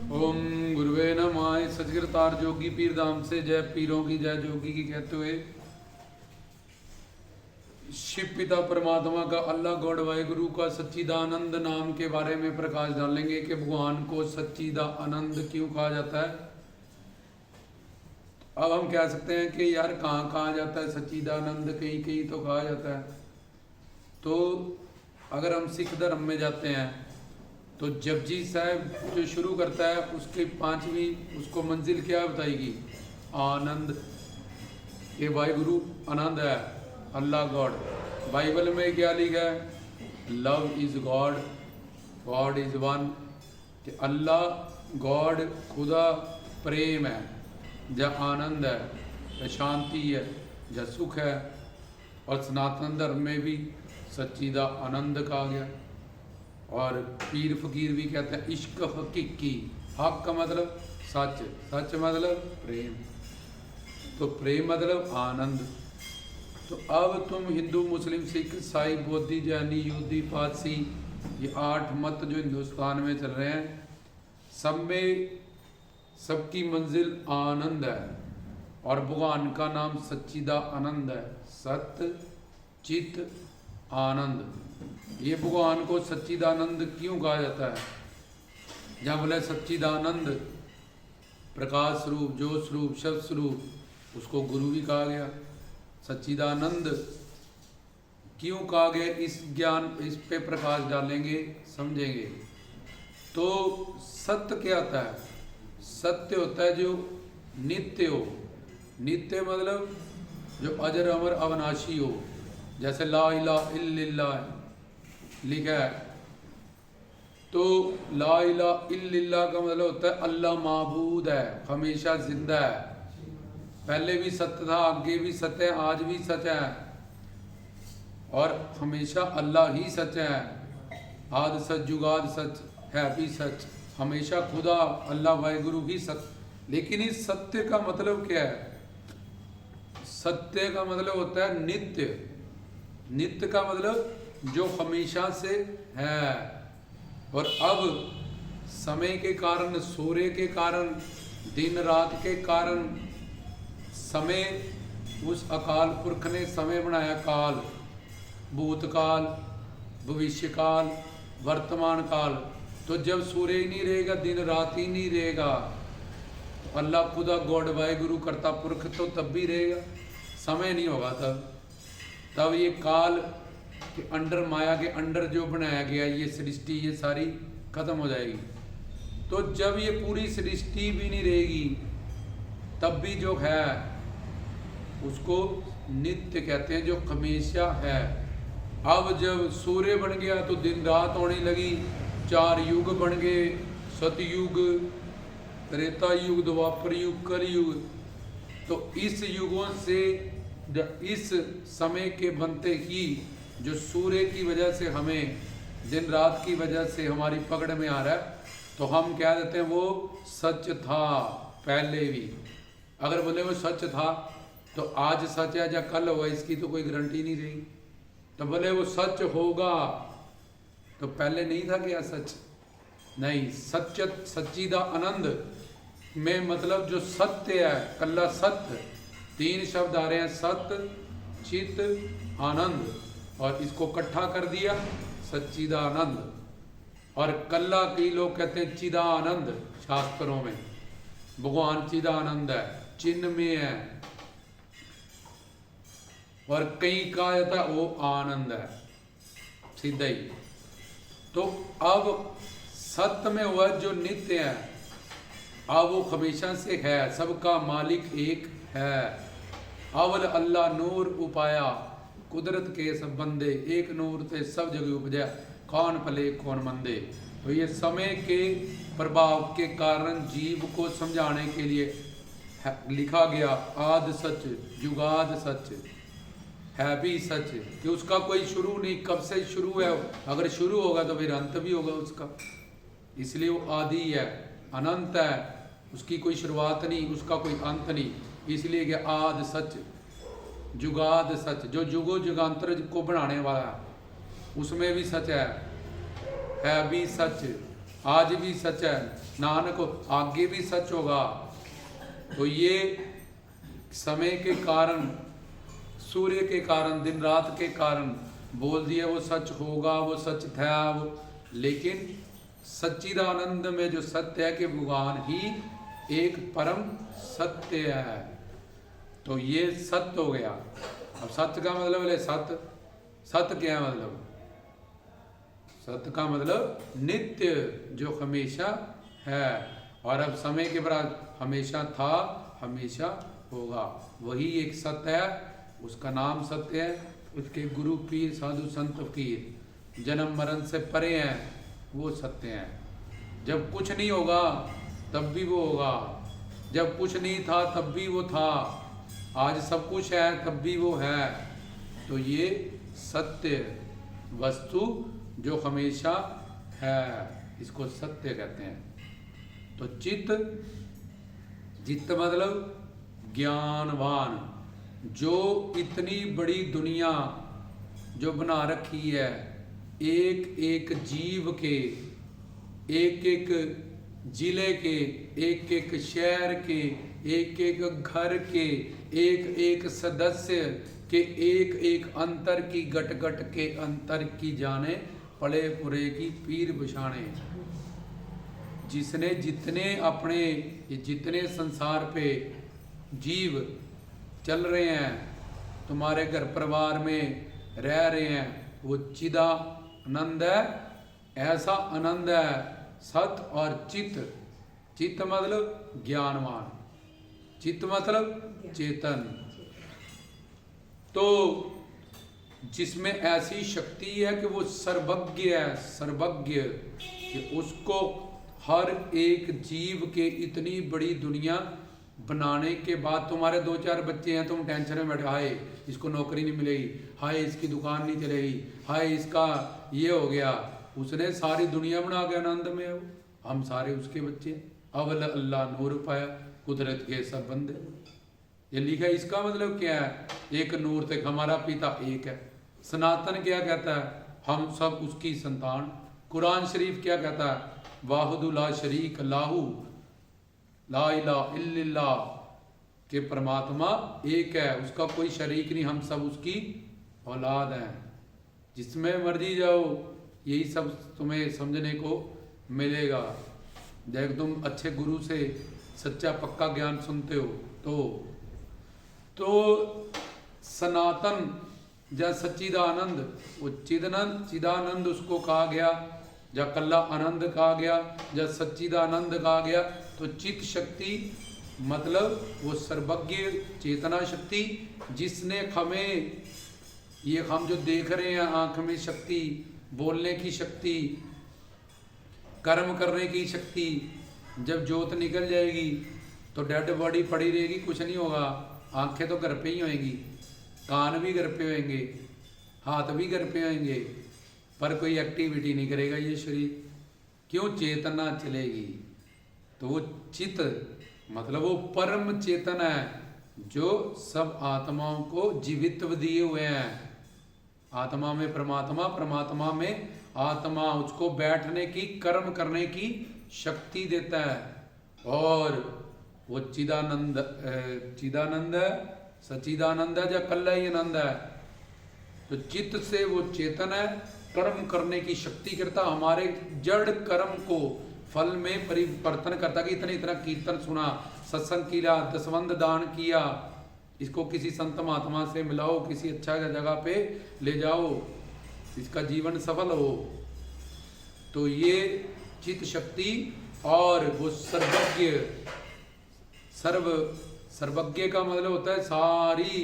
ओम गुरुवे नमः। सचकृतार जोगी पीर धाम से जय पीरों की जय जोगी की कहते हुए शिव पिता परमात्मा का अल्लाह गॉड वाहिगुरु का सच्चिदानंद नाम के बारे में प्रकाश डालेंगे कि भगवान को सच्चिदानंद क्यों कहा जाता है। अब हम कह सकते हैं कि यार कहाँ कहा जाता है सच्चिदानंद, कहीं कहीं तो कहा जाता है। तो अगर हम सिख धर्म में जाते हैं तो जपजी साहब जो शुरू करता है उसकी पांचवी उसको मंजिल क्या बताएगी? आनंद। ये वाहिगुरु आनंद है, अल्लाह गॉड। बाइबल में क्या लिखा है? Love is God, God is one. कि अल्लाह गॉड खुदा प्रेम है, जहाँ आनंद है, जहाँ शांति है, जहाँ सुख है। और सनातन धर्म में भी सच्चिदा आनंद कहा गया। और पीर फकीर भी कहते हैं इश्क हकीकी। हक का मतलब सच, सच मतलब प्रेम, तो प्रेम मतलब आनंद। तो अब तुम हिंदू मुस्लिम सिख ईसाई बौद्धी जैनी यहूदी पारसी ये 8 मत जो हिंदुस्तान में चल रहे हैं, सब में सबकी मंजिल आनंद है। और भगवान का नाम सच्चिदा आनंद है। सत्य चित आनंद। ये भगवान को सच्चिदानंद क्यों कहा जाता है? जहाँ बोले सच्चिदानंद प्रकाश स्वरूप, जोश स्वरूप, शब्द स्वरूप, उसको गुरु भी कहा गया। सच्चिदानंद क्यों कहा गया, इस ज्ञान इस पे प्रकाश डालेंगे, समझेंगे। तो सत्य क्या होता है? सत्य होता है जो नित्य हो। नित्य मतलब जो अजर अमर अविनाशी हो। जैसे ला इलाहा इल्लल्लाह लिखा है, तो ला इलाहा इल्लल्लाह का मतलब होता है अल्लाह माबूद है, हमेशा जिंदा है। पहले भी सत्य था, आगे भी सत्य है, आज भी सच है, और हमेशा अल्लाह ही सच है। आद सच जुगाद सच है भी सच, हमेशा खुदा अल्लाह वाहिगुरु ही सत्य। लेकिन इस सत्य का मतलब क्या है? सत्य का मतलब होता है नित्य। नित्य का मतलब जो हमेशा से है। और अब समय के कारण, सूर्य के कारण, दिन रात के कारण, समय उस अकाल पुरख ने समय बनाया। काल, भूतकाल, भविष्यकाल, वर्तमान काल। तो जब सूर्य ही नहीं रहेगा, दिन रात ही नहीं रहेगा, तो अल्लाह खुदा गॉड वाहिगुरु करता पुरख तो तब भी रहेगा, समय नहीं होगा तब ये काल के अंडर, माया के अंडर जो बनाया गया ये सृष्टि, ये सारी खत्म हो जाएगी। तो जब ये पूरी सृष्टि भी नहीं रहेगी, तब भी जो है उसको नित्य कहते हैं, जो हमेशा है। अब जब सूर्य बन गया तो दिन रात होने लगी, 4 युग बन गए, सतयुग, त्रेता युग, द्वापर युग, कलयुग। तो इस युगों से, इस समय के बनते ही जो सूर्य की वजह से हमें, दिन रात की वजह से हमारी पकड़ में आ रहा है, तो हम कह देते हैं वो सच था पहले भी। अगर बोले वो सच था तो आज सच है या कल होगा, इसकी तो कोई गारंटी नहीं रही। तो बोले वो सच होगा तो पहले नहीं था क्या सच? नहीं। सच, सच्चिदा आनंद में मतलब जो सत्य है, कल्ला सत्य, 3 शब्द आ रहे हैं, सत्य चित आनंद, और इसको इकट्ठा कर दिया सच्चिदानंद। और कल्ला कई लोग कहते हैं चिदानंद, शास्त्रों में भगवान चिदानंद है, चिन्ह में है। और कहीं कहा जाता है वो आनंद है, सीधा ही। तो अब सत्य में हुआ जो नित्य है, अब वो हमेशा से है, सबका मालिक एक है। अवल अल्लाह नूर उपाया, कुदरत के सब बंदे, एक नूर ते सब जगह उपजा, कौन भले कौन मंदे। तो ये समय के प्रभाव के कारण जीव को समझाने के लिए लिखा गया आद सच जुगाद सच है भी सच, कि उसका कोई शुरू नहीं, कब से शुरू है। अगर शुरू होगा तो फिर अंत भी होगा उसका, इसलिए वो आदि है, अनंत है, उसकी कोई शुरुआत नहीं, उसका कोई अंत नहीं। इसलिए कि आद सच जुगाद सच, जो जुगो जुगांतर को बनाने वाला है उसमें भी सच है भी सच, आज भी सच है, नानक आगे भी सच होगा। तो ये समय के कारण, सूर्य के कारण, दिन रात के कारण बोल दिया वो सच होगा, वो सच था वो। लेकिन सच्चिदानंद में जो सत्य है कि भगवान ही एक परम सत्य है, तो ये सत्य हो गया। अब सत्य का मतलब है सत्य, सत्य क्या है मतलब? सत्य का मतलब नित्य, जो हमेशा है, और अब समय के बाद हमेशा था, हमेशा होगा, वही एक सत्य है। उसका नाम सत्य है। उसके गुरु पीर साधु संत फकीर जन्म मरण से परे हैं, वो सत्य हैं। जब कुछ नहीं होगा तब भी वो होगा, जब कुछ नहीं था तब भी वो था, आज सब कुछ है तब भी वो है। तो ये सत्य वस्तु जो हमेशा है, इसको सत्य कहते हैं। तो चित्त, चित्त मतलब ज्ञानवान, जो इतनी बड़ी दुनिया जो बना रखी है, एक एक जीव के, एक एक जिले के, एक एक शहर के, एक एक घर के, एक एक सदस्य के, एक एक अंतर की गट गट के अंतर की जाने, पड़े पुरे की पीर बछाने। जिसने जितने अपने, जितने संसार पे जीव चल रहे हैं, तुम्हारे घर परिवार में रह रहे हैं, वो चिदानंद है। ऐसा आनंद है सत और चित्त। चित्त मतलब ज्ञानवान, चित्त मतलब चेतन। तो जिसमें ऐसी शक्ति है कि वो सर्वज्ञ है, सर्वज्ञ, कि उसको हर एक जीव के इतनी बड़ी दुनिया बनाने के बाद, तुम्हारे 2-4 बच्चे हैं, तुम टेंशन में बैठे, हाय इसको नौकरी नहीं मिलेगी, हाय इसकी दुकान नहीं चलेगी, हाय इसका ये हो गया। उसने सारी दुनिया बना के आनंद में है, हम सारे उसके बच्चे। अब अल्लाह नूर पाया, कुदरत के सब बंदे। ये लिखा, इसका मतलब क्या है? एक नूर तक हमारा पिता एक है। सनातन क्या कहता है? हम सब उसकी संतान। कुरान शरीफ क्या कहता है? वाहुदु ला शरीक लाहू ला इलाहा इल्लल्लाह, के परमात्मा एक है, उसका कोई शरीक नहीं, हम सब उसकी औलाद हैं। जिसमें मर्जी जाओ यही सब तुम्हें समझने को मिलेगा। देख, तुम अच्छे गुरु से सच्चा पक्का ज्ञान सुनते हो तो सनातन या सच्चिदानंद, वो चिदानंद उसको कहा गया, या कल्ला आनंद कहा गया, या सच्चिदानंद कहा गया। तो चित्त शक्ति मतलब वो सर्वज्ञ चेतना शक्ति, जिसने हमें ये हम जो देख रहे हैं, आंख में शक्ति, बोलने की शक्ति, कर्म करने की शक्ति, जब जोत निकल जाएगी तो डेड बॉडी पड़ी रहेगी, कुछ नहीं होगा। आंखें तो घर पे ही होएंगी, कान भी घर पे होएंगे, हाथ भी घर पे होएंगे, पर कोई एक्टिविटी नहीं करेगा ये शरीर। क्यों? चेतना चलेगी। तो वो चित्त मतलब वो परम चेतन है, जो सब आत्माओं को जीवित्व दिए हुए हैं। आत्मा में परमात्मा, परमात्मा में आत्मा, उसको बैठने की, कर्म करने की शक्ति देता है। और वो चिदानंद है, सच्चिदानंद है, या कल्ला ही आनंद है। तो चित्त से वो चेतन है, कर्म करने की शक्ति करता, हमारे जड़ कर्म को फल में परिवर्तन करता। कि इतना कीर्तन सुना, सत्संग किया, दसवंध दान किया, इसको किसी संत महात्मा से मिलाओ, किसी अच्छा जगह पे ले जाओ, इसका जीवन सफल हो। तो ये चित्त शक्ति और वो सर्वज्ञ, सर्वज्ञ का मतलब होता है सारी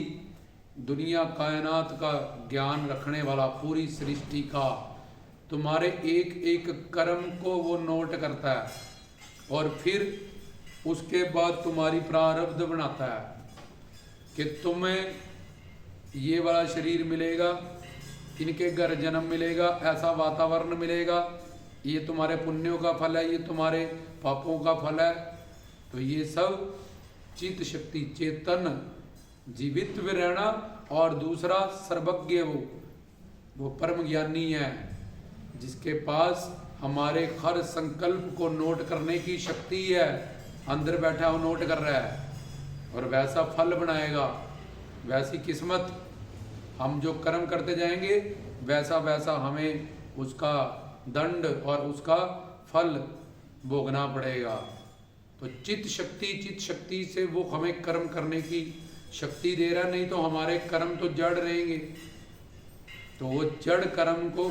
दुनिया कायनात का ज्ञान रखने वाला, पूरी सृष्टि का। तुम्हारे एक एक कर्म को वो नोट करता है, और फिर उसके बाद तुम्हारी प्रारब्ध बनाता है कि तुम्हें ये वाला शरीर मिलेगा, इनके घर जन्म मिलेगा, ऐसा वातावरण मिलेगा, ये तुम्हारे पुण्यों का फल है, ये तुम्हारे पापों का फल है। तो ये सब चित्त शक्ति, चेतन, जीवित में रहना। और दूसरा सर्वज्ञ, वो परम ज्ञानी है, जिसके पास हमारे हर संकल्प को नोट करने की शक्ति है। अंदर बैठा वो नोट कर रहा है और वैसा फल बनाएगा, वैसी किस्मत। हम जो कर्म करते जाएंगे वैसा वैसा हमें उसका दंड और उसका फल भोगना पड़ेगा। तो चित्त शक्ति से वो हमें कर्म करने की शक्ति दे रहा, नहीं तो हमारे कर्म तो जड़ रहेंगे। तो वो जड़ कर्म को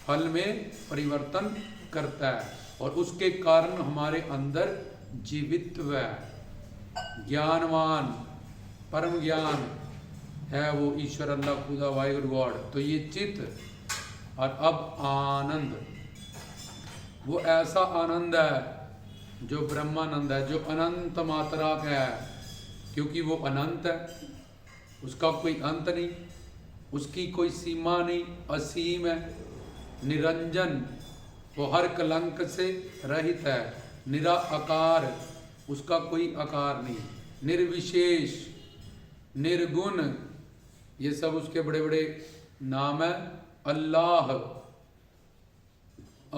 फल में परिवर्तन करता है और उसके कारण हमारे अंदर जीवित्व है, ज्ञानवान परम ज्ञान है वो ईश्वर अल्लाह खुदा वाहिगुरु गॉड। तो ये चित्त और अब आनंद, वो ऐसा आनंद है जो ब्रह्मानंद है, जो अनंत मात्रा का है, क्योंकि वो अनंत है, उसका कोई अंत नहीं, उसकी कोई सीमा नहीं, असीम है, निरंजन, वो हर कलंक से रहित है, निराकार, उसका कोई आकार नहीं, निर्विशेष, निर्गुण, ये सब उसके बड़े बड़े नाम है। अल्लाह,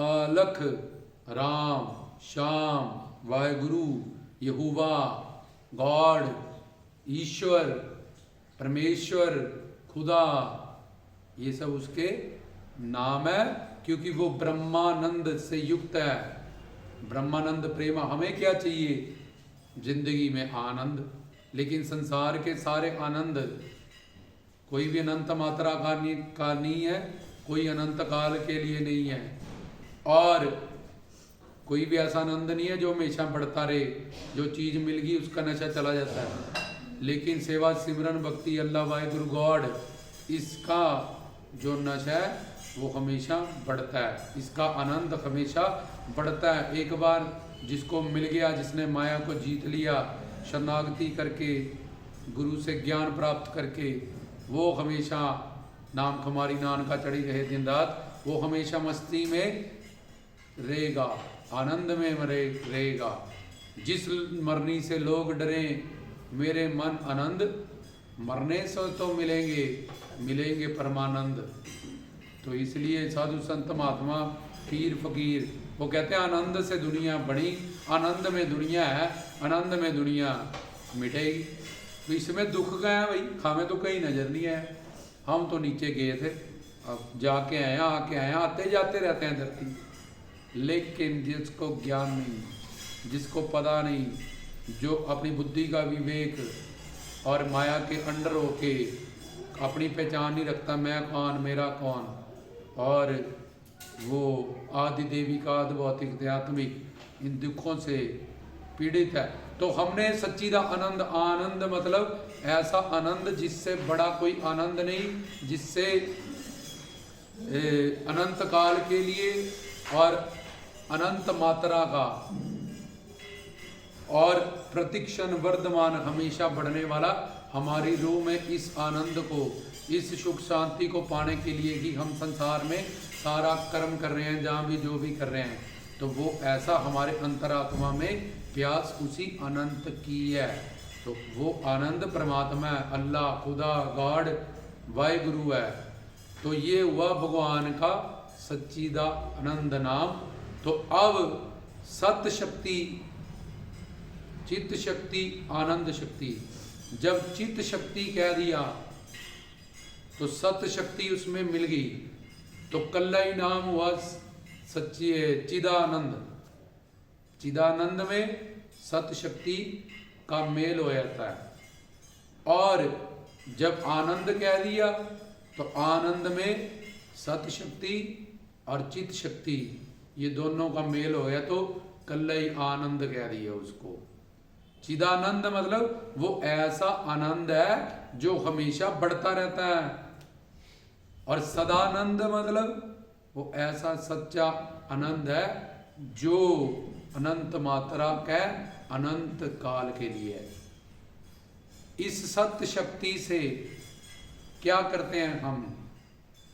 अलख, राम, श्याम, वाहिगुरु, यहोवा, गॉड, ईश्वर, परमेश्वर, खुदा, ये सब उसके नाम है, क्योंकि वो ब्रह्मानंद से युक्त है। ब्रह्मानंद प्रेम, हमें क्या चाहिए जिंदगी में? आनंद। लेकिन संसार के सारे आनंद कोई भी अनंत मात्रा का नहीं है, कोई अनंत काल के लिए नहीं है, और कोई भी ऐसा आनंद नहीं है जो हमेशा बढ़ता रहे। जो चीज़ मिल गई उसका नशा चला जाता है। लेकिन सेवा, सिमरन, भक्ति, अल्लाह वाहिगुरु गॉड, इसका जो नशा है वो हमेशा बढ़ता है, इसका आनंद हमेशा बढ़ता है। एक बार जिसको मिल गया, जिसने माया को जीत लिया, शरणागति करके, गुरु से ज्ञान प्राप्त करके, वो हमेशा नाम खमारी नान का चढ़ी रहे दिन रात, वो हमेशा मस्ती में रहेगा, आनंद में रहेगा। जिस मरनी से लोग डरें, मेरे मन आनंद, मरने से तो मिलेंगे परमानंद। तो इसलिए साधु संत महात्मा, पीर फकीर, वो कहते हैं आनंद से दुनिया बनी, आनंद में दुनिया है, आनंद में दुनिया मिटेगी। तो इसमें दुख गया भाई, हमें तो कहीं नजर नहीं आया, हम तो नीचे गए थे, अब जाके आए, आके आए, आते जाते रहते हैं धरती। लेकिन जिसको ज्ञान नहीं, जिसको पता नहीं, जो अपनी बुद्धि का विवेक और माया के अंडर होके अपनी पहचान नहीं रखता, मैं कौन, मेरा कौन, और वो आदि देवी का आध्यात्मिक आत्मिक इन दुखों से पीड़ित है। तो हमने सच्चिदा आनंद, आनंद मतलब ऐसा आनंद जिससे बड़ा कोई आनंद नहीं, जिससे अनंत काल के लिए और अनंत मात्रा का और प्रतिक्षण वर्धमान हमेशा बढ़ने वाला, हमारी रूह में इस आनंद को, इस सुख शांति को पाने के लिए ही हम संसार में सारा कर्म कर रहे हैं, जहाँ भी जो भी कर रहे हैं। तो वो ऐसा हमारे अंतरात्मा में प्यास उसी अनंत की है। तो वो आनंद परमात्मा है, अल्लाह, खुदा, गॉड, वाहिगुरु है। तो ये हुआ भगवान का सच्चिदा आनंद नाम। तो अब सत शक्ति, चित्त शक्ति, आनंद शक्ति, जब चित्त शक्ति कह दिया तो सत शक्ति उसमें मिल गई, तो कल्ला ही नाम हुआ सच्ची चिदानंद। चिदानंद में सत शक्ति का मेल हो जाता है। और जब आनंद कह दिया तो आनंद में सत शक्ति और चित शक्ति, ये दोनों का मेल हो गया, तो कल्ला ही आनंद कह दिया उसको। चिदानंद मतलब वो ऐसा आनंद है जो हमेशा बढ़ता रहता है, और सदानंद मतलब वो ऐसा सच्चा आनंद है जो अनंत मात्रा का अनंत काल के लिए है। इस सत्य शक्ति से क्या करते हैं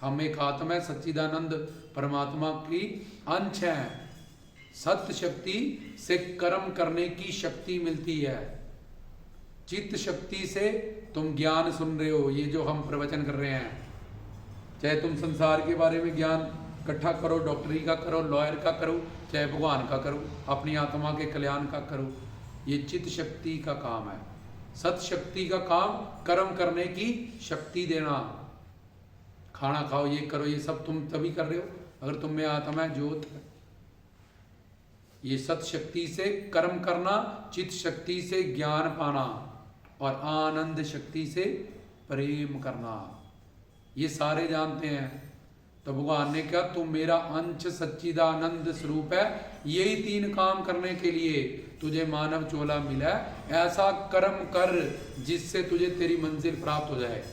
हम एक आत्मा है, सच्चिदानंद परमात्मा की अंश है। सत्य शक्ति से कर्म करने की शक्ति मिलती है। चित्त शक्ति से तुम ज्ञान सुन रहे हो, ये जो हम प्रवचन कर रहे हैं, चाहे तुम संसार के बारे में ज्ञान इकट्ठा करो, डॉक्टरी का करो, लॉयर का करो, चाहे भगवान का करो, अपनी आत्मा के कल्याण का करो। ये चित्त शक्ति का काम है। सत शक्ति का काम कर्म करने की शक्ति देना। खाना खाओ, ये करो, ये सब तुम तभी कर रहे हो अगर तुम में आत्मा है, ज्योत है। ये सत शक्ति से कर्म करना, चित्त शक्ति से ज्ञान पाना और आनंद शक्ति से प्रेम करना, ये सारे जानते हैं। तो भगवान ने कहा तू मेरा अंश सच्चिदानंद स्वरूप है। यही 3 काम करने के लिए तुझे मानव चोला मिला है। ऐसा कर्म कर जिससे तुझे तेरी मंजिल प्राप्त हो जाए।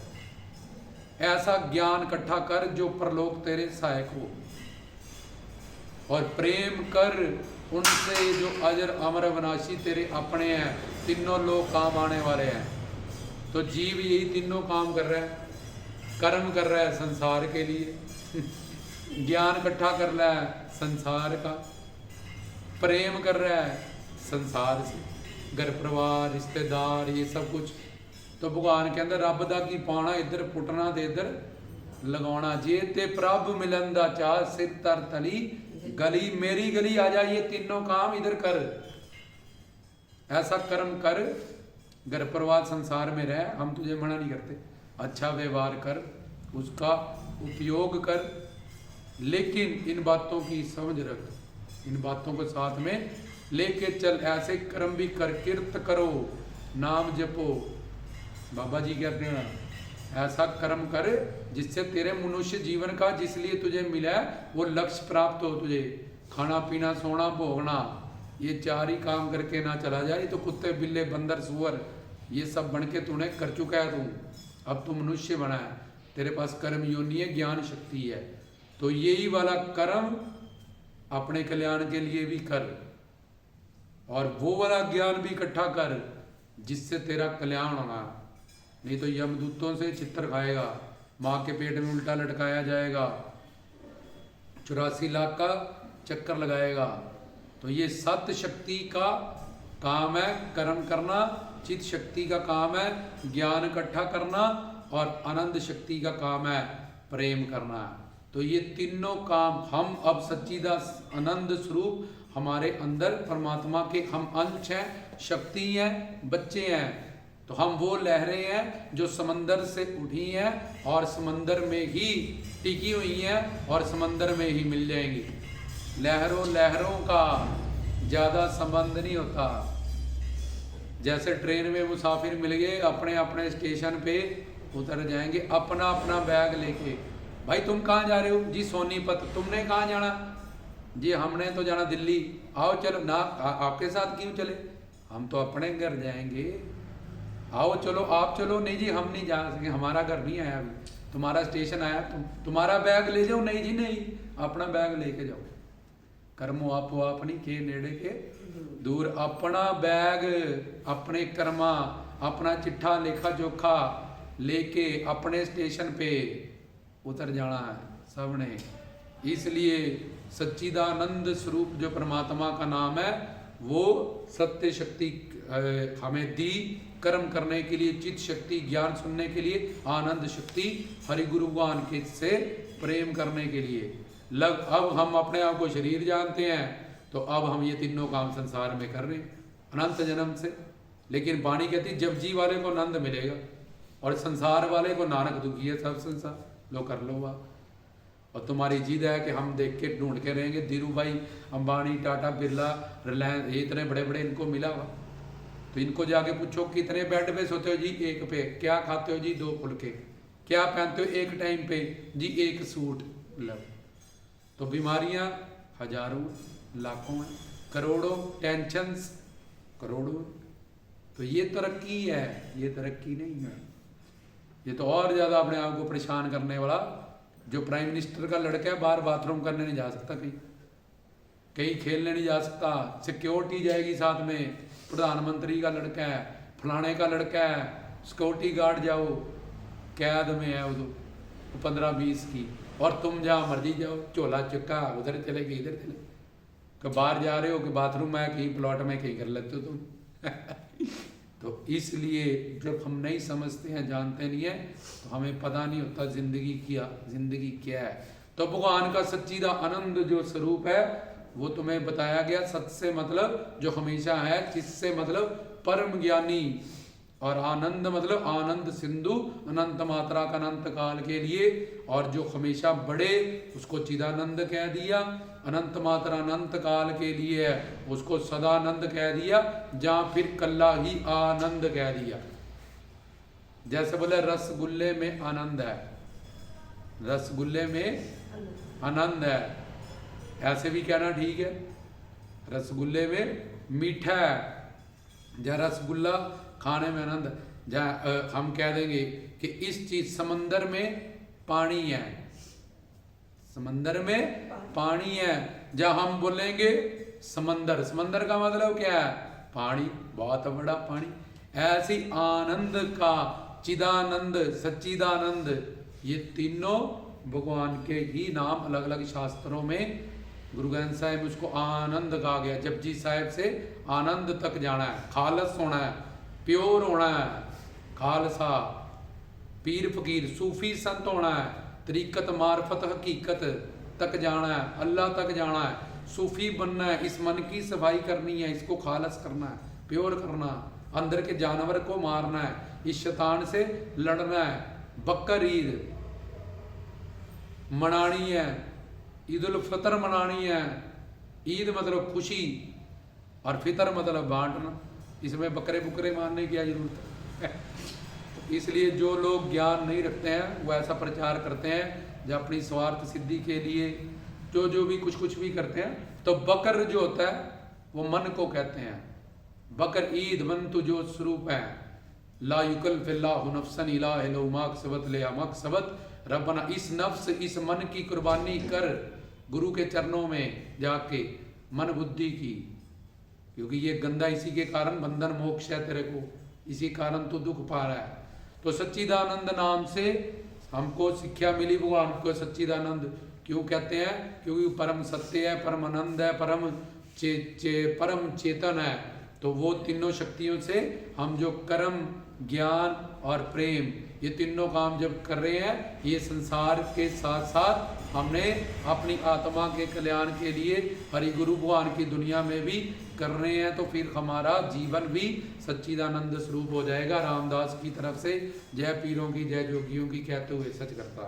ऐसा ज्ञान इकट्ठा कर जो परलोक तेरे सहायक हो, और प्रेम कर उनसे जो अजर अमर अविनाशी तेरे अपने हैं। तीनों लोग काम आने वाले हैं। तो जीव यही तीनों काम कर रहा है। कर्म कर रहा है संसार के लिए, ज्ञान इकट्ठा कर रहा है संसार का, प्रेम कर रहा है संसार से, घर परिवार रिश्तेदार ये सब कुछ। तो भगवान के अंदर रब दा की पाना, इधर पुटना ते इधर लगाना। जे ते प्रभ मिलन दा चाह, सिर तर तली गली, मेरी गली आ जा। ये तीनों काम इधर कर, ऐसा कर्म कर, घर परिवार संसार में रह। हम तुझे मना नहीं करते, अच्छा व्यवहार कर, उसका उपयोग कर, लेकिन इन बातों की समझ रख, इन बातों को साथ में लेके चल। ऐसे कर्म भी कर, कीर्त करो, नाम जपो। बाबा जी कहते हैं ऐसा कर्म कर जिससे तेरे मनुष्य जीवन का जिसलिए तुझे मिला है वो लक्ष्य प्राप्त हो। तुझे खाना पीना सोना भोगना ये 4 ही काम करके ना चला जाए। तो कुत्ते बिल्ले बंदर सुअर ये सब बन के तूने कर चुका है। तू अब तू मनुष्य बना है, तेरे पास कर्म योनि है, ज्ञान शक्ति है। तो यही वाला कर्म अपने कल्याण के लिए भी कर, और वो वाला ज्ञान भी इकट्ठा कर जिससे तेरा कल्याण होगा। नहीं तो यमदूतों से चित्तर खाएगा, माँ के पेट में उल्टा लटकाया जाएगा, 84 लाख का चक्कर लगाएगा। तो ये सत शक्ति का काम है कर्म करना, चित शक्ति का काम है ज्ञान इकट्ठा करना, और आनंद शक्ति का काम है प्रेम करना। तो ये तीनों काम हम अब सच्चिदानंद आनंद स्वरूप हमारे अंदर परमात्मा के हम अंश हैं, शक्ति हैं, बच्चे हैं। तो हम वो लहरें हैं जो समंदर से उठी हैं और समंदर में ही टिकी हुई हैं और समंदर में ही मिल जाएंगी। लहरों लहरों का ज़्यादा संबंध नहीं होता। जैसे ट्रेन में मुसाफिर मिल गए, अपने अपने स्टेशन पे उतर जाएंगे अपना अपना बैग लेके। भाई तुम कहाँ जा रहे हो जी? सोनीपत। तुमने कहाँ जाना जी? हमने तो जाना दिल्ली। आओ चलो ना, आपके साथ क्यों चले? हम तो अपने घर जाएंगे। आओ चलो, आप चलो। नहीं जी हम नहीं जा सके, हमारा घर नहीं आया अभी, तुम्हारा स्टेशन आया, तुम्हारा बैग ले जाओ। नहीं जी नहीं, अपना बैग लेके जाओ। कर्मो आपो अपनी के नेड़े के दूर। अपना बैग अपने कर्मा, अपना चिट्ठा लेखा जोखा लेके अपने स्टेशन पे उतर जाना है सबने। इसलिए सच्चिदानंद स्वरूप जो परमात्मा का नाम है वो सत्य शक्ति हमें दी कर्म करने के लिए, चित्त शक्ति ज्ञान सुनने के लिए, आनंद शक्ति हरि गुरु भगवान के से प्रेम करने के लिए। अब हम अपने आप को शरीर जानते हैं, तो अब हम ये तीनों काम संसार में कर रहे हैं अनंत जन्म से। लेकिन वाणी कहती जब जी वाले को आनंद मिलेगा और संसार वाले को नानक दुखी है सब संसार। लो कर लो बात। और तुम्हारी जिद है कि हम देख के ढूंढ के रहेंगे। धीरू भाई अंबानी, टाटा, बिरला, रिलायंस, ये इतने बड़े बड़े इनको मिला हुआ। तो इनको जाके पूछो कितने बेड पे सोते हो जी? 1 पे। क्या खाते हो जी? 2 फुलके। क्या पहनते हो 1 टाइम पे जी? 1 सूट। लो। तो बीमारियां हजारों लाखों हैं, करोड़ों, टेंशन्स करोड़ों। तो ये तरक्की है, ये तरक्की नहीं है। ये तो और ज्यादा अपने आप को परेशान करने वाला। जो प्राइम मिनिस्टर का लड़का है बाहर बाथरूम करने नहीं जा सकता, कहीं खेलने नहीं जा सकता, सिक्योरिटी जाएगी साथ में। प्रधानमंत्री का लड़का है, फलाने का लड़का है, सिक्योरिटी गार्ड जाओ, कैद में है वो 15-20 की। और तुम जहाँ मर्जी जाओ, झोला चुका उधर चले गए इधर चले। कि बाहर जा रहे हो कि बाथरूम है, कहीं प्लॉट में कहीं कर लेते हो तुम। तो इसलिए जब हम नहीं समझते हैं, जानते नहीं हैं, तो हमें पता नहीं होता जिंदगी क्या है। तो भगवान का सच्चिदानंद जो स्वरूप है वो तुम्हें बताया गया। सत से मतलब जो हमेशा है, चित से मतलब परम ज्ञानी, और आनंद मतलब आनंद सिंधु, अनंत मात्रा का अनंत काल के लिए, और जो हमेशा बड़े उसको चिदानंद कह दिया। अनंत मात्रा अनंत काल के लिए है उसको सदानंद कह दिया, जहाँ फिर कल्ला ही आनंद कह दिया। जैसे बोले रसगुल्ले में आनंद है, रसगुल्ले में आनंद है, ऐसे भी कहना ठीक है। रसगुल्ले में मीठा है, जहाँ रसगुल्ला खाने में आनंद, जहाँ हम कह देंगे कि इस चीज समंदर में पानी है, समंदर में पानी है, जहाँ हम बोलेंगे समंदर, समंदर का मतलब क्या है? पानी, बहुत बड़ा पानी। ऐसी आनंद का चिदानंद, सच्चिदानंद, ये तीनों भगवान के ही नाम अलग अलग शास्त्रों में। गुरु ग्रंथ साहिब में उसको आनंद कहा गया। जपजी साहिब से आनंद तक जाना है, खालस होना है, प्योर होना है, खालसा, पीर फकीर सूफी संत होना है, तरीकत मार्फत हकीकत तक जाना है, अल्लाह तक जाना है, सूफी बनना है। इस मन की सफाई करनी है, इसको खालस करना है, प्योर करना है, अंदर के जानवर को मारना है, इस शैतान से लड़ना है, बकर ईद मनानी है, ईद उल फितर मनानी है। ईद मतलब खुशी और फितर मतलब बांटना, इसमें बकरे बुकरे मारने की क्या जरूरत है? इसलिए जो लोग ज्ञान नहीं रखते हैं वो ऐसा प्रचार करते हैं जो अपनी स्वार्थ सिद्धि के लिए जो भी कुछ भी करते हैं। तो बकर जो होता है वो मन को कहते हैं। बकर ईद मन तो जो स्वरूप है, ला युकल फिल्लाहु नफ्सन इला हिलो मकसबत ले मकसबत रब्बना, इस नफ्स इस मन की कुर्बानी कर गुरु के चरणों में जाके, मन बुद्धि की, क्योंकि ये गंदा इसी के कारण बंधन मोक्ष है तेरे को, इसी कारण तो दुख पा रहा है। तो सच्चिदानंद नाम से हमको शिक्षा मिली। भगवान को सच्चिदानंद क्यों कहते हैं? क्योंकि परम सत्य है, परम आनंद है, परम परम चेतन है। तो वो तीनों शक्तियों से हम जो कर्म, ज्ञान और प्रेम, ये तीनों काम जब कर रहे हैं, ये संसार के साथ साथ हमने अपनी आत्मा के कल्याण के लिए हरि गुरु भगवान की दुनिया में भी कर रहे हैं, तो फिर हमारा जीवन भी सच्चिदानंद स्वरूप हो जाएगा। रामदास की तरफ से जय पीरों की, जय जोगियों की कहते हुए सच करता।